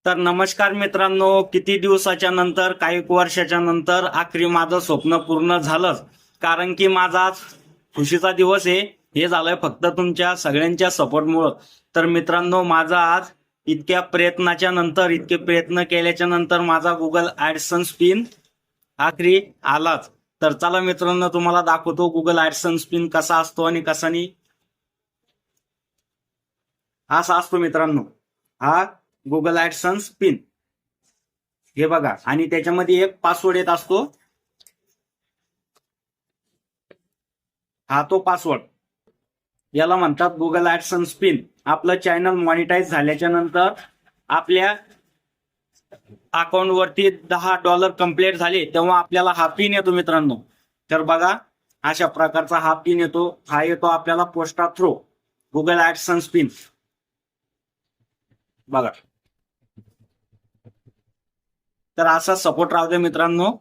तर नमस्कार मित्रांनो, किती दिवसाच्या नंतर, काही वर्षाच्या नंतर आखरी माझं स्वप्न पूर्ण झालं. कारण की माझा आज खुशीचा दिवस आहे. हे झालंय फक्त तुमच्या सगळ्यांच्या सपोर्टमुळं. तर मित्रांनो, माझा आज इतक्या प्रयत्नाच्या नंतर, इतके प्रयत्न केल्याच्या नंतर माझा गुगल ऍडसन्स पिन आखरी आलाच. तर चला मित्रांनो, तुम्हाला दाखवतो गुगल ऍडसन्स पिन कसा असतो आणि कसा नाही. असा असतो मित्रांनो हा गुगल ऍडसन्स पिन. हे बघा, आणि त्याच्यामध्ये एक पासवर्ड येत असतो. हा तो पासवर्ड, याला म्हणतात गुगल ऍडसन्स पिन. आपलं चॅनल मॉनिटाईज झाल्याच्या नंतर आपल्या अकाउंट वरती $10 कंप्लीट झाले तेव्हा आपल्याला हा पिन येतो मित्रांनो. तर बघा, अशा प्रकारचा हा पिन येतो. हा येतो आपल्याला पोस्टा थ्रू गुगल ऍडसन्स पिन. बघा, तर असा सपोर्ट राहू दे मित्रांनो.